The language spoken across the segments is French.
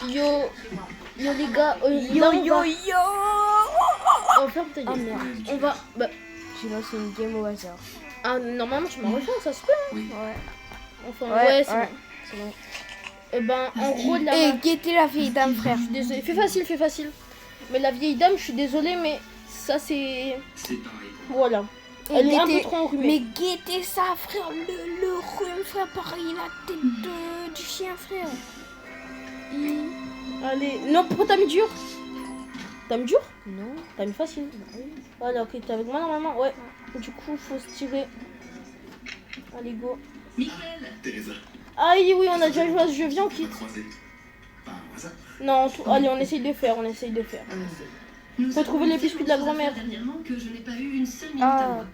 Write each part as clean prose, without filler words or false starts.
Yo les gars, on ferme ta gueule. Ah merde, On va. Bah, j'ai lancé une game au hasard. ah, normalement tu m'as rejoint, ça se peut. Hein. Ouais. Enfin, Ouais, ouais, c'est ouais. bon. C'est bon. Et ben, en gros, la. Et guettez la vieille dame, frère. Je suis désolée. Fais facile, fais facile. Mais la vieille dame, je suis désolée, mais ça c'est. Voilà. Elle est un peu trop enrhumée. Mais guettez ça, frère. Le rhume, frère, pareil, la tête du chien, frère. Allez. Non, pourquoi t'as mis dur? T'as mis dur? Non. T'as mis facile. Voilà, ok, t'es avec moi normalement. Ouais. Du coup, faut se tirer. Allez, go. Teresa, Aïe, oui, on a déjà joué à ce jeu. Viens, on quitte. croisé. Par hasard. Non, allez, on essaye de faire, Faut trouver les biscuits de la grand-mère. Dernièrement que je n'ai pas eu une seule minute Ah. à moi.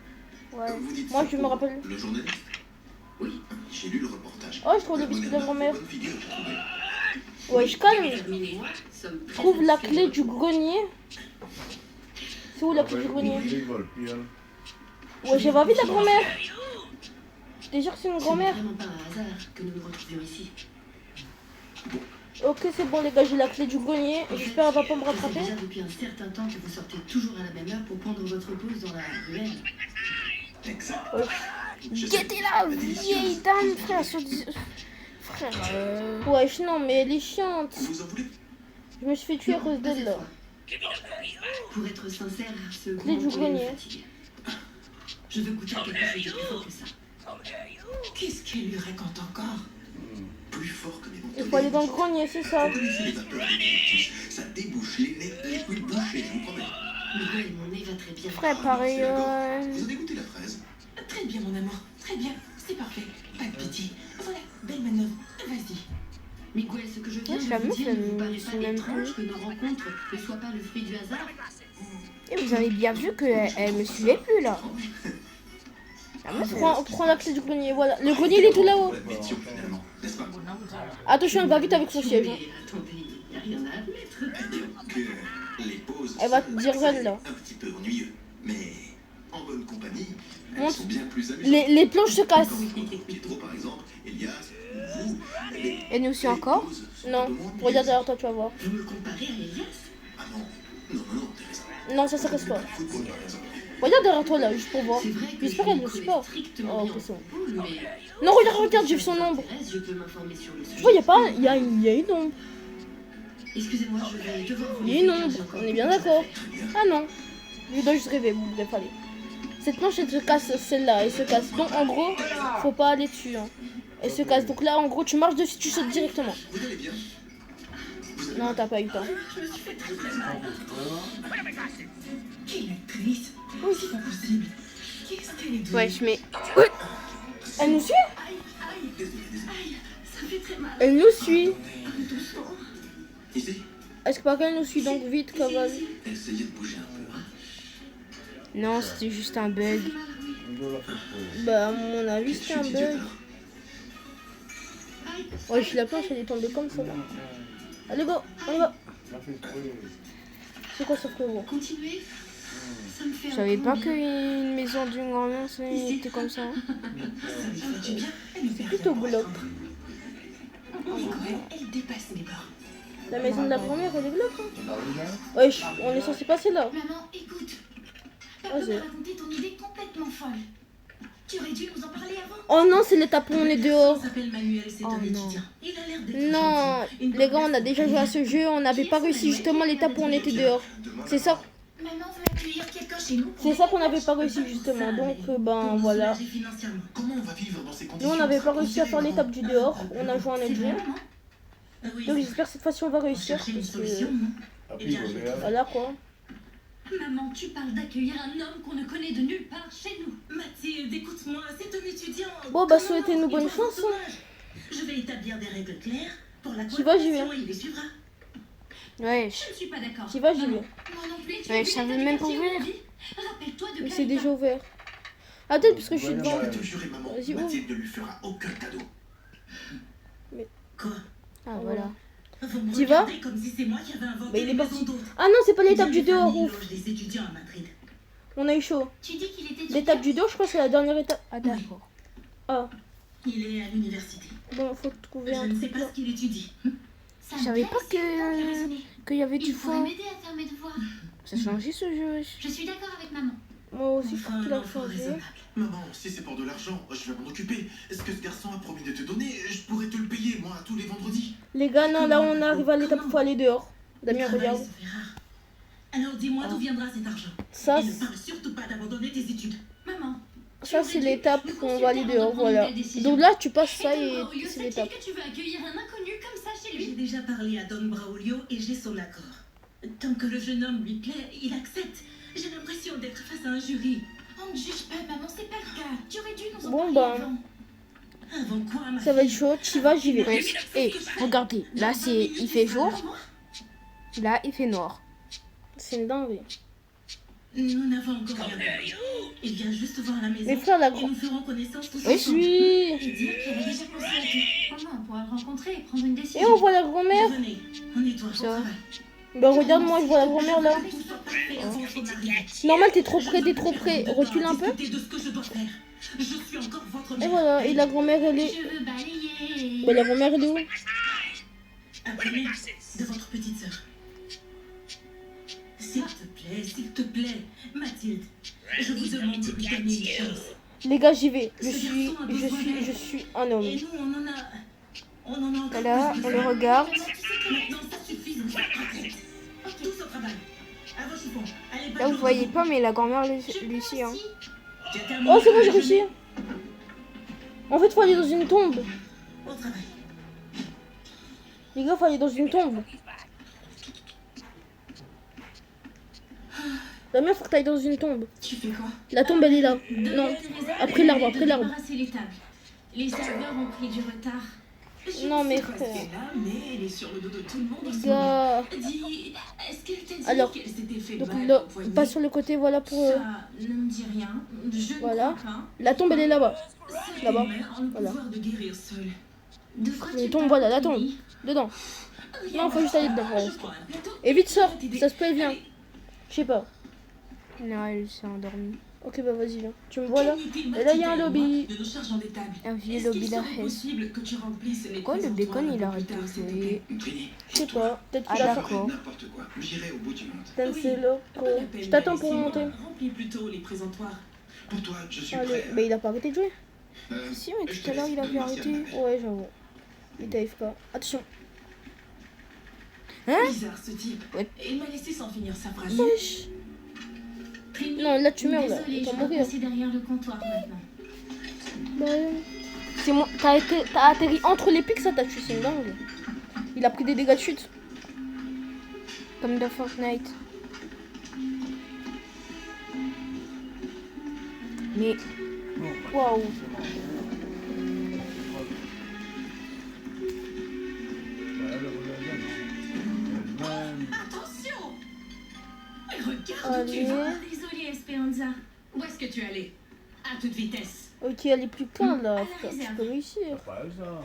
Ouais. Vous dites Moi, ça je me pour rappelle. Le journaliste. Oui. J'ai lu le reportage. Oh, je trouve les biscuits de la grand-mère. Bonne figure, j'ai trouvé. Ouais, je calme. Hermine et moi sommes Je très trouve la satisfaits clé de du votre grenier. C'est où la clé du grenier? Ouais, j'avais envie de la grand-mère. Je te jure que c'est une Ce n'est grand-mère. vraiment pas un hasard que nous nous retrouvions ici. Ok, c'est bon, les gars, j'ai la clé du grenier. En fait, J'espère qu'elle va pas me ça fait rattraper. déjà depuis un certain temps que vous sortez toujours à la même heure pour prendre votre pause dans la ruelle. Exact. Ouais. Je sais. Guettez la vieille dame, frère. Frère. Ouais, non, mais elle est chiante. Vous en voulez? Je me suis fait tuer à cause d'elle, là. Pour être sincère, ce Clé grand du poulet me grenier. fatigue. Je veux goûter à quelque chose de plus fort que ça. Qu'est-ce qu'elle lui raconte encore? Plus fort que mes Il faut aller dans le grenier, c'est ça. Vous connaissez les vapeurs des dentifrices. Ça débouche les nez les plus bouchés, je vous promets. Miguel, mon nez va très bien. Frère, pareil. Vous avez goûté la fraise? Très bien, mon amour. Très bien. C'est parfait. Pas de pitié. Voilà, belle manœuvre. Vas-y. Miguel, ce que je viens Ouais, de la vous meuf, dire elle ne vous me paraît suit pas même étrange que nos rencontres ne soient pas le fruit du hasard? Et vous avez bien vu qu'elle me suivait plus, là. La meuf, On prend la clé du grenier, voilà. Le grenier, il est tout là-haut. Nous l'admettions finalement, n'est-ce pas? Attention, elle va vite avec son siège. Hein. Mais attendez, il n'y a rien à admettre. Disons que les pauses Elle va sont te dire elle, là. un petit peu ennuyeux, mais en bonne compagnie, elles Montre. sont bien plus amusantes. Les planches se cassent. Comme Pietro par exemple, Elias, vous, Elle nous suit encore? Non, regarde derrière toi, tu vas voir. Vous me comparez à Elias? Ah non, non, Teresa. Non, ça casse pas. Football par exemple. Regarde derrière toi, là, juste pour voir. C'est vrai que J'espère je qu'elle ne ne suit connais pas. strictement Oh, rien ok, c'est bon. au football, mais Non, regarde, j'ai vu son ombre. je peux m'informer sur le sujet. Tu vois, il y a une ombre. Excusez-moi, je vais devoir vous Il y a une laisser, car j'ai ombre, encore on est bien quelque chose à d'accord. faire. Ah non, je dois juste rêver. Bon, bref, allez. Cette planche, elle se casse, celle-là, elle se casse. Donc, en gros, faut pas aller dessus. Hein. Elle se casse. Donc là, en gros, tu marches dessus, tu sautes directement. Vous allez bien? Non, t'as pas eu le temps. Quelle actrice. Oui. C'est pas possible. Qu'est-ce qu'elle est devenue? Wesh, mais. Elle nous suit? Aïe, ça fait très mal. Elle nous suit. Doucement. Ici, Est-ce que pas qu'elle nous suit donc vite, cavale? essayez de bouger un peu. Hein. Non, c'était juste un bug. Bah, à mon avis, Quelle c'était un chute bug. idiote, alors. Ouais, la planche, elle est tombée comme ça, là. Allez, go, on y va. C'est quoi ce frérot? Continuez. Ça me fait Je un savais peu pas bien. qu'une maison d'une grand-mère, c'était comme ça. Ça lui fait du bien. Elle nous fait Plutôt rien glauque. comprendre. Miguel, elle dépasse mes bornes. La maison de la grand-mère, elle est glauque. Hein. Wesh, on est censé passer là. Maman, écoute. Vas-y. Papa m'a raconté ton idée complètement folle. Tu aurais dû nous en parler avant. Oh non, c'est l'étape où on est dehors. Il s'appelle Manuel, c'est Oh un non. étudiant. Il a l'air d'être Non, gentil. Une les gars, bonne on a déjà joué à ce jeu, on n'avait pas réussi justement l'étape où on était dehors. C'est ça, Maman veut accueillir quelqu'un chez nous. c'est ça qu'on n'avait pas réussi justement. Donc ben Pour nous voilà. soulager financièrement. Comment on va vivre dans ces Nous conditions? on n'avait pas réussi à faire l'étape du dehors, on a joué en C'est autre jeu. vrai, maman. Oui, Donc j'espère que cette fois-ci on va on réussir. cherchait une Parce solution, que non? Eh bien, je vais voilà quoi. Maman, tu parles d'accueillir un homme qu'on ne connaît de nulle part chez nous. Mathilde, écoute-moi, c'est un étudiant. Bon bah Comment souhaitez-nous il bonne faut chance. son Hein. âge. Je vais établir des règles claires pour la J'y vais, j'y vais. cohabitation, il les suivra. Wesh. Je ne suis pas d'accord. J'y vais, j'y vais. Moi non plus. Tu Ouais, as vu je savais l'état du même pas quartier où ouvrir. on vit? Rappelle-toi de Mais quel c'est déjà état. ouvert. Ah peut-être parce que je suis Je devant. vais te jurer, maman, Vas-y, ouvre. Mathilde ne lui fera aucun cadeau. Quoi? Ah voilà. Vous me T'y vas? regardez comme si c'est moi qui avais inventé Bah, il est les parti. maisons d'hôtes. Ah non, c'est pas l'étape du Des dehors, familles ouf. logent des étudiants à Madrid. On a eu chaud. Tu dis qu'il était L'étape du dehors, je crois que c'est la dernière étape. Ah d'accord. Ah, Il est à l'université. bon, faut trouver Je un ne sais truc pas là. ce qu'il étudie. Ça Je me savais plaît, pas c'est bien de raisonner. qu'il y avait du Il pourrait fond. m'aider à faire mes devoirs. Ça a changé ce jeu. Je suis d'accord avec maman. Moi aussi, je Enfin, trouve qu'il un a enfant changé. raisonnable. Maman, si c'est pour de l'argent, je vais m'en occuper. Est-ce que ce garçon a promis de te donner? Je pourrais te le payer, moi, tous les vendredis. Les gars, non, là, on arrive à l'étape où il faut aller dehors. Damien, Le travail regarde. se fait rare. Alors dis-moi d'où viendra cet argent. Ça, Et ne parle surtout pas d'abandonner tes études. Maman. ça c'est l'étape où on va aller dehors, voilà. Donc là, tu passes ça et c'est l'étape. que tu veux accueillir un inconnu comme ça chez J'ai lui? déjà parlé à Don Braulio et j'ai son accord. Tant que le jeune homme lui plaît, il accepte. J'ai l'impression d'être face à un jury. On ne juge pas, maman, c'est pas le cas. Tu aurais dû nous en Bon, parler bah. avant. Avant quoi, ma Ça va être fille? chaud, tu vas, j'y vais. Ouais. Et regardez, là il fait jour, là il fait noir. C'est une dinguerie. Nous n'avons encore rien compris. Il vient juste voir la maison. Mais frère, la et grande. nous ferons connaissance tous Oui. ensemble. Oui. Et dire qu'il avait déjà pensé à tout. Comment on pourra le rencontrer et prendre une décision? Et on voit la grand-mère. Venez, on nettoie au Ça. travail. Bah regarde, moi, je vois la grand-mère là. Tout soit parfait avant son arrivée. Normal, t'es trop près, t'es trop près. Recule un peu. Discutez de ce que je dois faire. Je suis encore votre Et mère. voilà, et la grand-mère, elle est. Je veux balayer. Bah la grand-mère, elle est où? Apprenez de votre petite sœur. S'il te plaît, Mathilde, je vous demande de lui donner une chance. Les gars, j'y vais. Je suis un homme. Et nous, on en a encore Voilà, plus on besoin. le regarde. Maintenant, ça suffit, vous êtes prêts. Tous au travail. À vos chiffons. Allez, Là vous voyez pas, mais la grand-mère Lucie. Hein. Tu as terminé Oh, c'est bon, le j'ai réussi. déjeuner? En fait, faut aller dans une tombe. Au travail. Les gars, faut aller dans une tombe. Damien, faut que t'ailles dans une tombe. Tu fais quoi? La tombe, elle est là. Non. Après l'arbre, après l'arbre. Débarrasser les tables. Les serveurs ont pris du retard. Non, mais Je sais pas frère. ce qu'elle a, mais elle est sur le dos de tout le monde en Les ce moment. gars. Dis, est-ce qu'elle t'a dit Alors, qu'elle s'était fait Donc mal là, au poignet? pas sur le côté, voilà pour. Ça ne me dit rien. Je ne Voilà. crois pas. La tombe, elle est là-bas. Cette Là-bas. mère a le Voilà. pouvoir de guérir seule. De quoi Les tu tombes, parles, voilà, la tombe. Tony? Dedans. Rien Non, faut juste aller dedans. va. Voilà. Je prends un plateau. Et vite, sors. T'aider. Ça se peut, elle vient. Allez, Je sais pas. Non, elle s'est endormie. Ok, bah vas-y, viens. Tu me vois là? inutile, Et là, il y a un Mathilde et moi, lobby. de nos chargeants des tables. Un vieux Est-ce lobby qu'il serait d'arrêt. possible que tu remplisses les Pourquoi le présentoirs bacon un il peu arrête plus tard, de s'il te jouer? plaît? Trini, Je sais pas. Peut-être Ah, qu'il a faim. d'accord. n'importe quoi. J'irai au bout du monde. C'est Oui. loco. Pas la peine Je t'attends d'aller pour si monter. loin. Remplis plutôt les présentoirs. Pour toi, je suis Allez. prêt. Mais il a pas arrêté de jouer. Si, mais je tout à te l'heure laisse. il avait Merci, arrêté. Annabelle. Ouais, j'avoue. Il t'arrive pas. Attention. Hein? Bizarre ce type. Ouais. Et il m'a laissé sans finir sa phrase. Wesh. Trini, Non, là, tu meurs, là. désolée, Tu vas je dois mourir. passer derrière le comptoir maintenant. Bah, c'est moi. T'as atterri entre les pics, ça t'a tué, c'est une dingue. Il a pris des dégâts de chute. Comme dans Fortnite. Mais Waouh. Attention! Et regarde où tu Allez. vas! Désolée, Esperanza. Où est-ce que tu es allé? À toute vitesse. Ok, elle est plus plein là, À la frère. Tu réserve. peux réussir. Pas ça.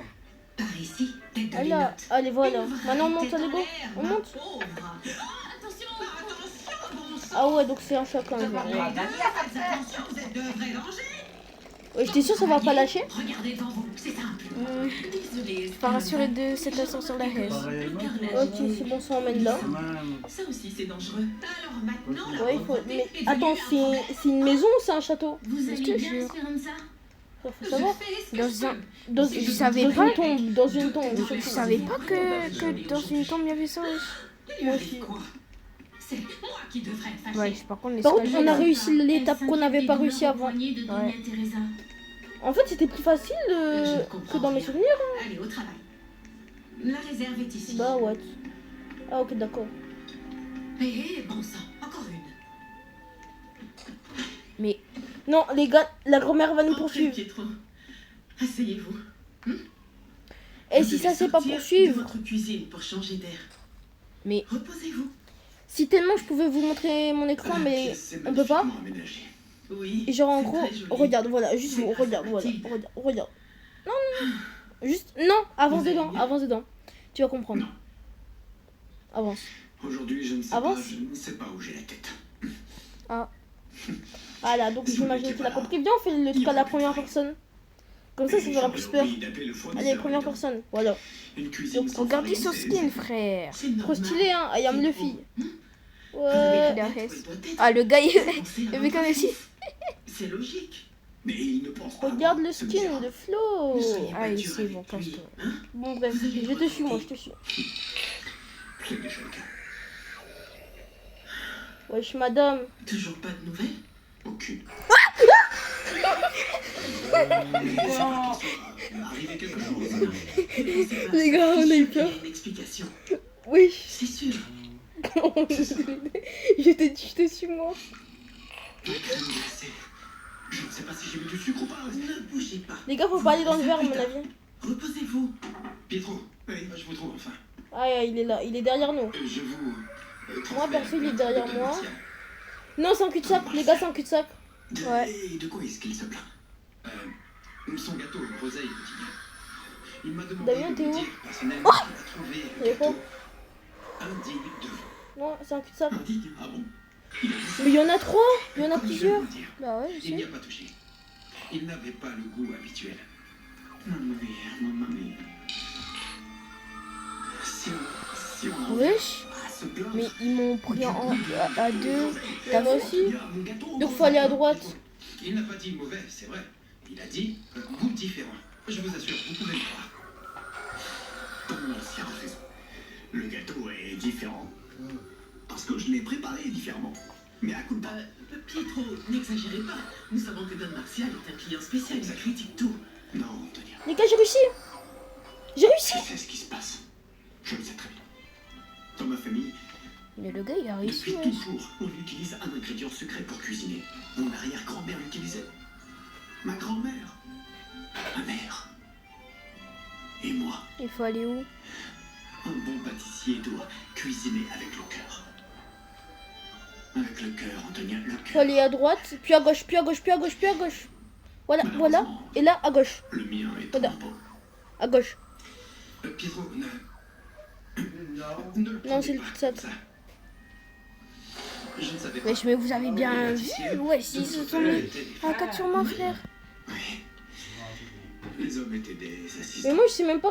Par ici, tête de Ah là, linotte. allez, voilà. Une vraie Maintenant, on monte, tête allez, en go. l'air, On ma monte. pauvre. Attention! Ah ouais, donc c'est un chacun. genre. Faites attention, vous êtes de vrais dangers! Ouais, j'étais sûre, ça va pas lâcher. Regardez devant vous, c'est simple. Désolé, pas rassuré de cette ascenseur la haine. Ok, c'est bon, ça emmène là. Ça aussi, c'est dangereux. Alors maintenant, la Ouais, il faut. pauvreté Mais est attends, devenue c'est une maison ou c'est un château? Vous Je allez te bien, jure. Esperanza? Ça, faut Je savoir. fais ce que Dans je un- peux. Dans, Je savais dans pas. une tombe, dans une tombe. Je surtout. savais pas que dans une tombe il y avait ça. wesh. Moi aussi. Quoi? C'est moi qui devrais être fâchée. Ouais, par contre les Par contre, escaliers, on a là. réussi l'étape Elle qu'on n'avait pas s'inquiète des réussi douleurs au avant. poignet de Doña Ouais. Teresa. En fait, c'était plus facile Je ne que comprends dans mes rien. souvenirs. Allez, au travail. La réserve est ici. Bah, what? Ah, ok, d'accord. Et bon sang, encore une. Mais Non, les gars, la grand-mère va nous Entrez, poursuivre. Pietro. Asseyez-vous. Et Vous si devez ça, c'est pas sortir poursuivre? de votre cuisine pour changer d'air. Mais- Reposez-vous. Si tellement je pouvais vous montrer mon écran, mais on peut pas. Oui. Et genre en c'est gros, très joli. regarde, voilà, juste C'est vous, grâce à regarde, voilà, Mathilde. regarde, regarde. Non, non, non. Juste, non, avance Vous allez dedans, bien avance dedans. Tu vas comprendre. Non. Avance. Aujourd'hui, je ne sais Avance. pas, je ne sais pas où j'ai la tête. Voilà, donc j'imagine qu'il a compris. Viens, on fait le truc à la première personne. Comme ça fera plus peur. oublié d'appeler le fournisseur, Allez, première évidemment. personne. Voilà. Une cuisine sans Regardez farine, son skin, frère. c'est normal. Trop stylé, hein. I am Luffy. Vous Ouais. avez la peut-être, reste. il doit être. Ah, le gars, il... Pensez à le mec votre aussi. fils. C'est logique. Mais il ne pense pas. Regarde le ce skin dira. de Flo. Ne soyez Ah, pas ici, dur bon, avec casse-toi. lui, hein. Bon, bref, je te suis, moi, je te suis. C'est déjà le cas. Wesh, madame. Toujours pas de nouvelles? Aucune. Arrivé quelque chose. Les gars, on a eu peur. Une explication. Oui. C'est sûr. Je te suis, moi. La crème glacée. Je ne sais pas si j'ai mis du sucre ou pas. Ne bougez pas. Les gars, faut pas aller dans le verre, à mon avis. Reposez-vous. Pietro, oui, je vous trouve enfin. Ah, il est là. Il est derrière nous. Je vous. Moi, perso, il est derrière transfère le moi. commercial. Non, c'est un cul-de-sac. Les gars, c'est un cul-de-sac. Ouais. Et de quoi est-ce qu'il se plaint? Son gâteau, groseille quotidien. Il m'a demandé Damien, de t'es vous où? dire personnellement qu'il a trouvé Il est un quoi? gâteau indigne de vous. Non, c'est un cul-de-sac. Indigne? Ah bon? Il a dit ça? Mais il y en a trois. Il y en a Comme je plusieurs. viens de le dire, Bah ouais, je il n'y sais. a pas touché. Il n'avait pas le goût habituel. Mamma mia, mamma mia. Si on en Wesh. à se plaindre, Mais ils m'ont pris à deux. Eh, T'as aussi? bien, mon gâteau, Donc faut aller à droite. Il n'a pas dit mauvais, c'est vrai. Il a dit goût différent. Je vous assure, vous pouvez le croire. Ton ancien a raison. Le gâteau est différent. Parce que je l'ai préparé différemment. Mais à coup de pas. Pietro, n'exagérez pas. Nous savons que Don Martial est un client spécial, il critique tout. Non, Antonia. Les gars, j'ai réussi. J'ai réussi. Je sais ce qui se passe. Je le sais très bien. Dans ma famille, Mais le gars, il a réussi, depuis wesh. toujours, on utilise un ingrédient secret pour cuisiner. Mon arrière-grand-mère l'utilisait. Ma grand-mère. Ma mère. Et moi. Il faut aller où? Un bon pâtissier doit cuisiner avec le cœur. Avec le cœur, Antonia, le Faut cœur. aller à droite, puis à gauche, puis à gauche, puis à gauche, puis à gauche. Voilà, voilà. Et là, à gauche. Le mien est Voilà. trop beau. À gauche. Pietro, ne le Non, prenez c'est le pas cul-de-sac. comme ça. Je ne savais pas. Wesh, mais vous avez bien Le vu? pâtissier Wesh, ils se sont mis était des à femmes. 4 sur moi, frère. Oui. Les hommes étaient des assistants. Mais moi, je sais même pas.